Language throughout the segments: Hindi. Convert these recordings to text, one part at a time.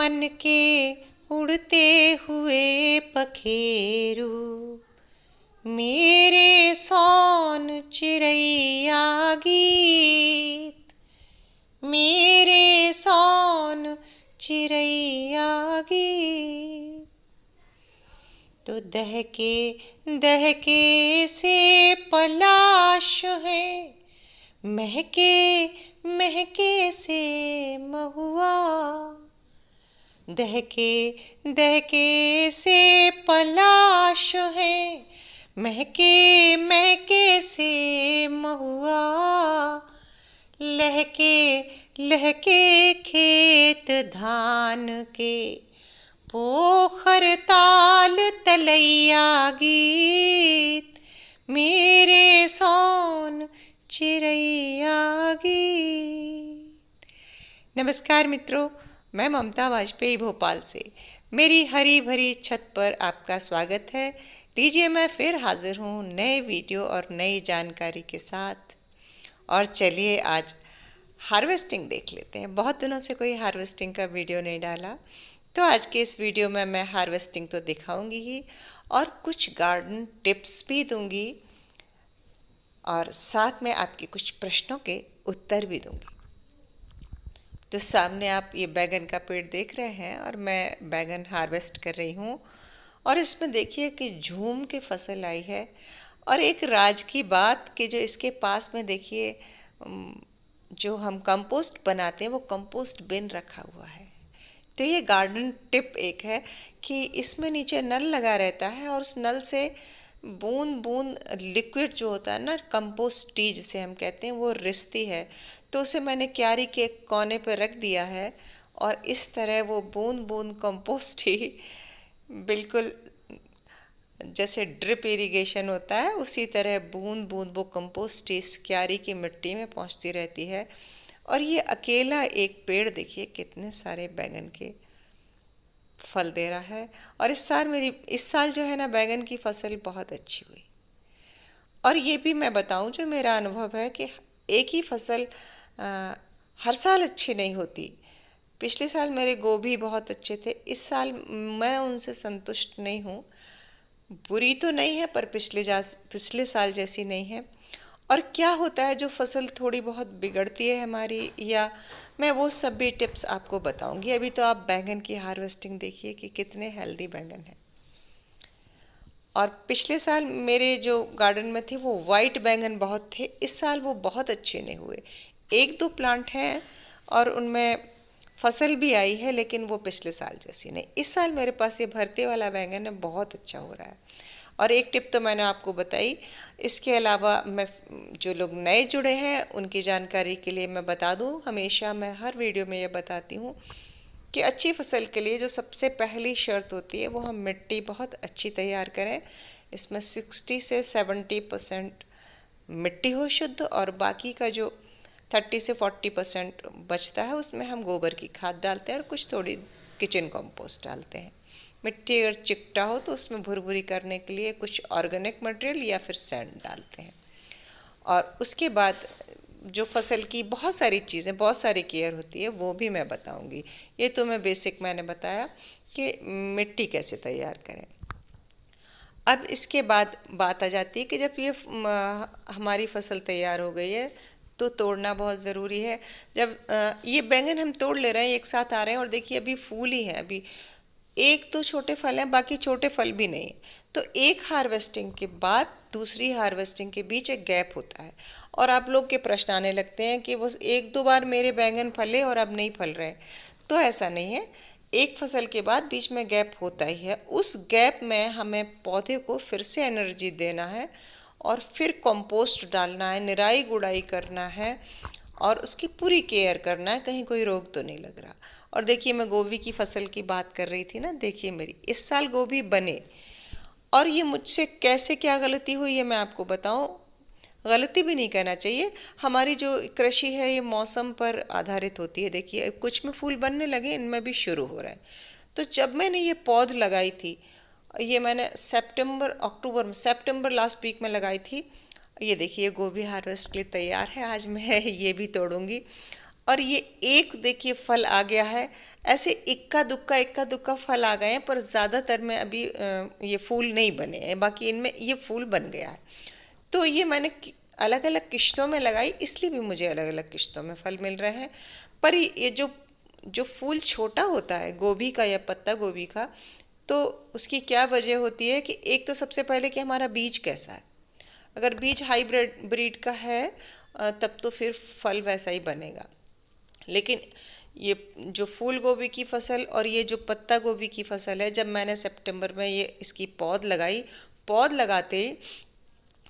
मन के उड़ते हुए पखेरू, मेरे सोन चिड़ैया गीत, मेरे सोन चिड़ैया गीत। तो दहके दहके से पलाश है, महके महके से महुआ, दहके दहके से पलाश है, महके महके से महुआ। लहके लहके खेत धान के, पोखर ताल तलैया गीत, मेरे सोन चिड़ैया गीत। नमस्कार मित्रों, मैं ममता वाजपेयी भोपाल से मेरी हरी भरी छत पर आपका स्वागत है। लीजिए, मैं फिर हाजिर हूँ नए वीडियो और नई जानकारी के साथ। और चलिए आज हार्वेस्टिंग देख लेते हैं। बहुत दिनों से कोई हार्वेस्टिंग का वीडियो नहीं डाला, तो आज के इस वीडियो में मैं हार्वेस्टिंग तो दिखाऊंगी ही और कुछ गार्डन टिप्स भी दूंगी और साथ में आपके कुछ प्रश्नों के उत्तर भी दूंगी। तो सामने आप ये बैगन का पेड़ देख रहे हैं और मैं बैगन हार्वेस्ट कर रही हूँ। और इसमें देखिए कि झूम के फसल आई है। और एक राज की बात कि जो इसके पास में देखिए जो हम कंपोस्ट बनाते हैं वो कंपोस्ट बिन रखा हुआ है। तो ये गार्डन टिप एक है कि इसमें नीचे नल लगा रहता है और उस नल से बूंद बूंद लिक्विड जो होता है ना, कंपोस्ट टी जिसे हम कहते हैं, वो रिसती है। तो उसे मैंने क्यारी के कोने पर रख दिया है और इस तरह वो बूंद बूंद कंपोस्ट ही बिल्कुल जैसे ड्रिप इरिगेशन होता है उसी तरह बूंद बूंद वो कंपोस्ट इस क्यारी की मिट्टी में पहुंचती रहती है। और ये अकेला एक पेड़ देखिए कितने सारे बैगन के फल दे रहा है। और इस साल जो है ना, बैगन की फसल बहुत अच्छी हुई। और ये भी मैं बताऊं, जो मेरा अनुभव है कि एक ही फसल हर साल अच्छी नहीं होती। पिछले साल मेरे गोभी बहुत अच्छे थे, इस साल मैं उनसे संतुष्ट नहीं हूँ। बुरी तो नहीं है पर पिछले साल जैसी नहीं है। और क्या होता है जो फसल थोड़ी बहुत बिगड़ती है हमारी, या मैं वो सब भी टिप्स आपको बताऊंगी। अभी तो आप बैंगन की हार्वेस्टिंग देखिए कि कितने हेल्दी बैंगन हैं। और पिछले साल मेरे जो गार्डन में थे वो वाइट बैंगन बहुत थे, इस साल वो बहुत अच्छे नहीं हुए। एक दो प्लांट हैं और उनमें फसल भी आई है, लेकिन वो पिछले साल जैसी नहीं। इस साल मेरे पास ये भरते वाला बैंगन है, बहुत अच्छा हो रहा है। और एक टिप तो मैंने आपको बताई। इसके अलावा मैं जो लोग नए जुड़े हैं उनकी जानकारी के लिए मैं बता दूं, हमेशा मैं हर वीडियो में ये बताती हूँ कि अच्छी फसल के लिए जो सबसे पहली शर्त होती है वो हम मिट्टी बहुत अच्छी तैयार करें। इसमें 60 से 70% मिट्टी हो शुद्ध, और बाकी का जो 30 से 40% बचता है उसमें हम गोबर की खाद डालते हैं और कुछ थोड़ी किचन कंपोस्ट डालते हैं। मिट्टी अगर चिकटा हो तो उसमें भुरभुरी करने के लिए कुछ ऑर्गेनिक मटेरियल या फिर सैंड डालते हैं। और उसके बाद जो फसल की बहुत सारी चीज़ें, बहुत सारी केयर होती है, वो भी मैं बताऊंगी। ये तो मैं बेसिक मैंने बताया कि मिट्टी कैसे तैयार करें। अब इसके बाद बात आ जाती है कि जब ये हमारी फसल तैयार हो गई है तो तोड़ना बहुत ज़रूरी है। जब ये बैंगन हम तोड़ ले रहे हैं, एक साथ आ रहे हैं और देखिए अभी फूल ही हैं, अभी एक तो छोटे फल हैं, बाकी छोटे फल भी नहीं। तो एक हार्वेस्टिंग के बाद दूसरी हार्वेस्टिंग के बीच एक गैप होता है। और आप लोग के प्रश्न आने लगते हैं कि बस एक दो बार मेरे बैंगन फले और अब नहीं फल रहे। तो ऐसा नहीं है, एक फसल के बाद बीच में गैप होता ही है। उस गैप में हमें पौधे को फिर से एनर्जी देना है और फिर कंपोस्ट डालना है, निराई गुड़ाई करना है और उसकी पूरी केयर करना है, कहीं कोई रोग तो नहीं लग रहा। और देखिए, मैं गोभी की फसल की बात कर रही थी ना, देखिए मेरी इस साल गोभी बने। और ये मुझसे कैसे क्या गलती हुई है मैं आपको बताऊं। गलती भी नहीं कहना चाहिए, हमारी जो कृषि है ये मौसम पर आधारित होती है। देखिए कुछ में फूल बनने लगे, इनमें भी शुरू हो रहा है। तो जब मैंने ये पौध लगाई थी, ये मैंने सितंबर लास्ट वीक में लगाई थी। ये देखिए गोभी हार्वेस्ट के लिए तैयार है, आज मैं ये भी तोड़ूंगी। और ये एक देखिए फल आ गया है। ऐसे इक्का दुक्का फल आ गए हैं, पर ज़्यादातर में अभी ये फूल नहीं बने हैं, बाकी इनमें ये फूल बन गया है। तो ये मैंने अलग अलग किश्तों में लगाई, इसलिए भी मुझे अलग अलग किश्तों में फल मिल रहे हैं। पर ये जो जो फूल छोटा होता है गोभी का या पत्ता गोभी का, तो उसकी क्या वजह होती है कि एक तो सबसे पहले कि हमारा बीज कैसा है। अगर बीज हाइब्रिड ब्रीड का है तब तो फिर फल वैसा ही बनेगा। लेकिन ये जो फूल गोभी की फसल और ये जो पत्ता गोभी की फसल है, जब मैंने सितंबर में ये इसकी पौध लगाई, पौध लगाते ही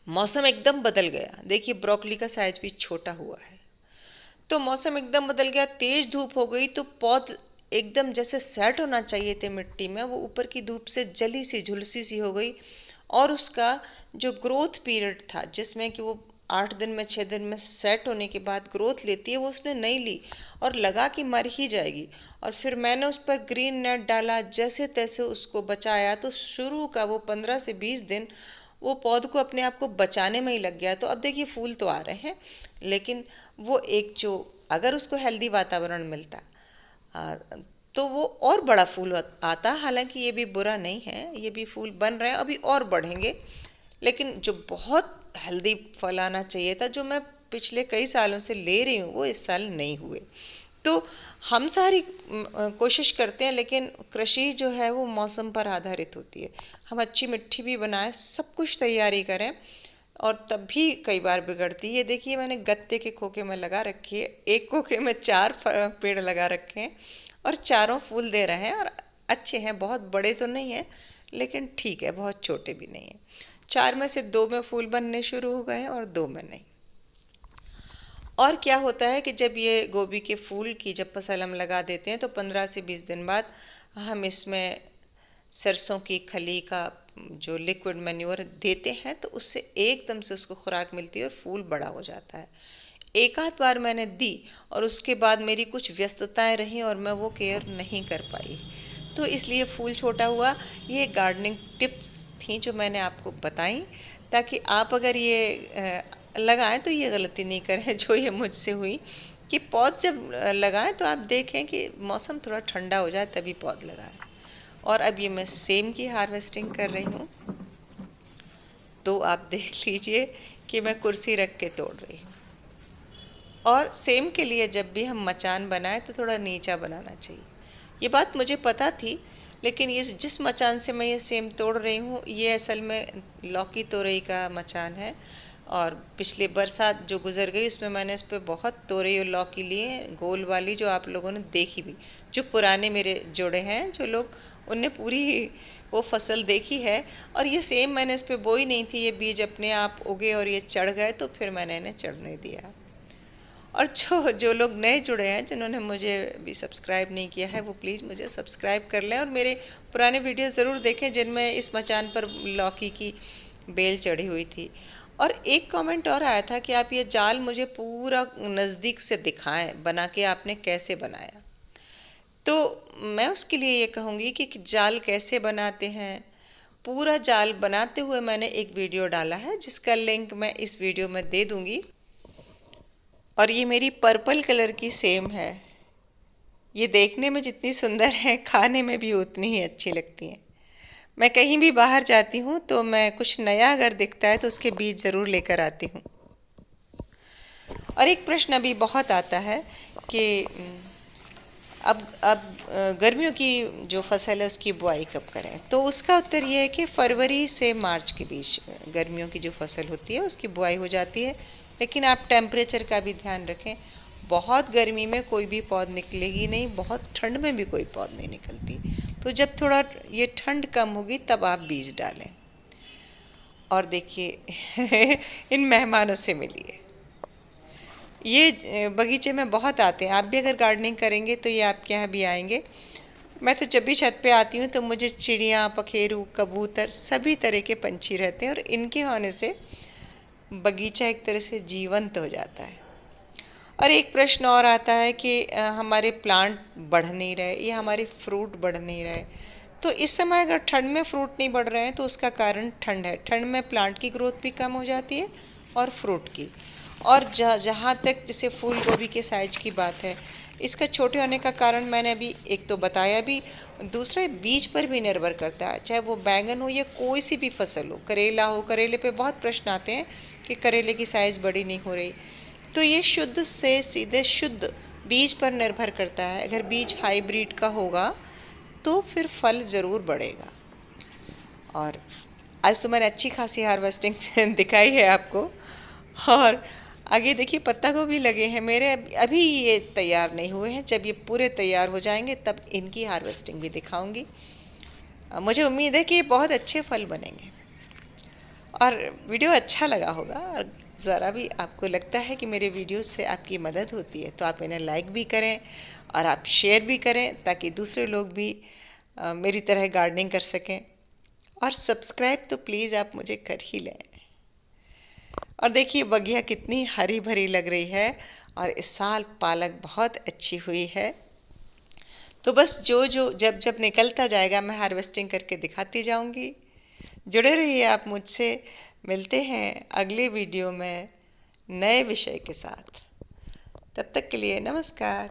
मौसम एकदम बदल गया। देखिए ब्रोकली का साइज भी छोटा हुआ है, तो मौसम एकदम बदल गया, तेज धूप हो गई, तो पौध एकदम जैसे सेट होना चाहिए थे मिट्टी में, वो ऊपर की धूप से जली सी झुलसी सी हो गई। और उसका जो ग्रोथ पीरियड था, जिसमें कि वो 8 दिन में 6 दिन में सेट होने के बाद ग्रोथ लेती है, वो उसने नहीं ली और लगा कि मर ही जाएगी। और फिर मैंने उस पर ग्रीन नेट डाला, जैसे तैसे उसको बचाया, तो शुरू का वो 15 से 20 दिन वो पौध को अपने आप को बचाने में ही लग गया। तो अब देखिए फूल तो आ रहे हैं, लेकिन वो एक जो अगर उसको हेल्दी वातावरण मिलता तो वो और बड़ा फूल आता। हालांकि ये भी बुरा नहीं है, ये भी फूल बन रहे हैं, अभी और बढ़ेंगे। लेकिन जो बहुत हेल्दी फल आना चाहिए था, जो मैं पिछले कई सालों से ले रही हूँ, वो इस साल नहीं हुए। तो हम सारी कोशिश करते हैं, लेकिन कृषि जो है वो मौसम पर आधारित होती है। हम अच्छी मिट्टी भी बनाएं, सब कुछ तैयारी करें, और तब भी कई बार बिगड़ती है। ये देखिए मैंने गत्ते के खोखे में लगा रखी है, एक खोखे में 4 पेड़ लगा रखे हैं और चारों फूल दे रहे हैं और अच्छे हैं। बहुत बड़े तो नहीं हैं, लेकिन ठीक है, बहुत छोटे भी नहीं हैं। 4 में से 2 में फूल बनने शुरू हो गए हैं और 2 में नहीं। और क्या होता है कि जब ये गोभी के फूल की जब फसल हम लगा देते हैं, तो 15 से 20 दिन बाद हम इसमें सरसों की खली का जो लिक्विड मैन्योर देते हैं, तो उससे एकदम से उसको खुराक मिलती है और फूल बड़ा हो जाता है। एक आध बार मैंने दी और उसके बाद मेरी कुछ व्यस्तताएं रहीं और मैं वो केयर नहीं कर पाई, तो इसलिए फूल छोटा हुआ। ये गार्डनिंग टिप्स थी जो मैंने आपको बताई, ताकि आप अगर ये लगाएं तो ये गलती नहीं करें जो ये मुझसे हुई, कि पौध जब लगाएं तो आप देखें कि मौसम थोड़ा ठंडा हो जाए तभी पौध लगाएं। और अब ये मैं सेम की हार्वेस्टिंग कर रही हूँ, तो आप देख लीजिए कि मैं कुर्सी रख के तोड़ रही हूँ। और सेम के लिए जब भी हम मचान बनाएं तो थोड़ा नीचा बनाना चाहिए। ये बात मुझे पता थी, लेकिन ये जिस मचान से मैं ये सेम तोड़ रही हूँ, ये असल में लौकी तोरई का मचान है। और पिछले बरसात जो गुजर गई उसमें मैंने इस पर बहुत तोरई और लौकी लिए, गोल वाली, जो आप लोगों ने देखी भी। जो पुराने मेरे जोड़े हैं जो लोग, उनने पूरी वो फसल देखी है। और ये सेम मैंने इस पर बोई नहीं थी, ये बीज अपने आप उगे और ये चढ़ गए, तो फिर मैंने इन्हें चढ़ने दिया। और जो जो लोग नए जुड़े हैं, जिन्होंने मुझे भी सब्सक्राइब नहीं किया है, वो प्लीज़ मुझे सब्सक्राइब कर लें और मेरे पुराने वीडियो ज़रूर देखें, जिनमें इस मचान पर लौकी की बेल चढ़ी हुई थी। और एक कमेंट और आया था कि आप ये जाल मुझे पूरा नज़दीक से दिखाएं, बना के आपने कैसे बनाया। तो मैं उसके लिए ये कहूँगी कि जाल कैसे बनाते हैं। पूरा जाल बनाते हुए मैंने एक वीडियो डाला है, जिसका लिंक मैं इस वीडियो में दे दूँगी। और ये मेरी पर्पल कलर की सेम है। ये देखने में जितनी सुंदर है, खाने में भी उतनी ही अच्छी लगती हैं। मैं कहीं भी बाहर जाती हूँ तो मैं कुछ नया अगर दिखता है तो उसके बीज ज़रूर लेकर आती हूँ। और एक प्रश्न अभी बहुत आता है कि अब गर्मियों की जो फसल है उसकी बुआई कब करें। तो उसका उत्तर ये है कि फरवरी से मार्च के बीच गर्मियों की जो फसल होती है उसकी बुआई हो जाती है। लेकिन आप टेम्परेचर का भी ध्यान रखें। बहुत गर्मी में कोई भी पौध निकलेगी नहीं, बहुत ठंड में भी कोई पौध नहीं निकलती। तो जब थोड़ा ये ठंड कम होगी तब आप बीज डालें। और देखिए इन मेहमानों से मिलिए। ये बगीचे में बहुत आते हैं। आप भी अगर गार्डनिंग करेंगे तो ये आपके यहाँ भी आएंगे। मैं तो जब भी छत पे आती हूँ तो मुझे चिड़िया, पखेरू, कबूतर, सभी तरह के पंछी रहते हैं, और इनके होने से बगीचा एक तरह से जीवंत हो जाता है। और एक प्रश्न और आता है कि हमारे प्लांट बढ़ नहीं रहे या हमारे फ्रूट बढ़ नहीं रहे। तो इस समय अगर ठंड में फ्रूट नहीं बढ़ रहे हैं तो उसका कारण ठंड है। ठंड में प्लांट की ग्रोथ भी कम हो जाती है और फ्रूट की। और जहाँ तक जैसे फूल गोभी के साइज की बात है, इसका छोटे होने का कारण मैंने अभी एक तो बताया भी, दूसरा बीज पर भी निर्भर करता है। चाहे वो बैंगन हो या कोई सी भी फसल हो, करेला हो, करेले पे बहुत प्रश्न आते हैं कि करेले की साइज़ बड़ी नहीं हो रही। तो ये शुद्ध से सीधे शुद्ध बीज पर निर्भर करता है। अगर बीज हाइब्रिड का होगा तो फिर फल ज़रूर बढ़ेगा। और आज तो मैंने अच्छी खासी हार्वेस्टिंग दिखाई है आपको। और आगे देखिए पत्ता गोभी लगे हैं मेरे, अभी ये तैयार नहीं हुए हैं। जब ये पूरे तैयार हो जाएंगे तब इनकी हार्वेस्टिंग भी दिखाऊंगी। मुझे उम्मीद है कि ये बहुत अच्छे फल बनेंगे और वीडियो अच्छा लगा होगा। और ज़रा भी आपको लगता है कि मेरे वीडियो से आपकी मदद होती है तो आप इन्हें लाइक भी करें और आप शेयर भी करें, ताकि दूसरे लोग भी मेरी तरह गार्डनिंग कर सकें। और सब्सक्राइब तो प्लीज़ आप मुझे कर ही लें। और देखिए बगिया कितनी हरी भरी लग रही है और इस साल पालक बहुत अच्छी हुई है। तो बस जो जो जब जब निकलता जाएगा मैं हार्वेस्टिंग करके दिखाती जाऊंगी। जुड़े रहिए आप मुझसे। मिलते हैं अगले वीडियो में नए विषय के साथ। तब तक के लिए नमस्कार।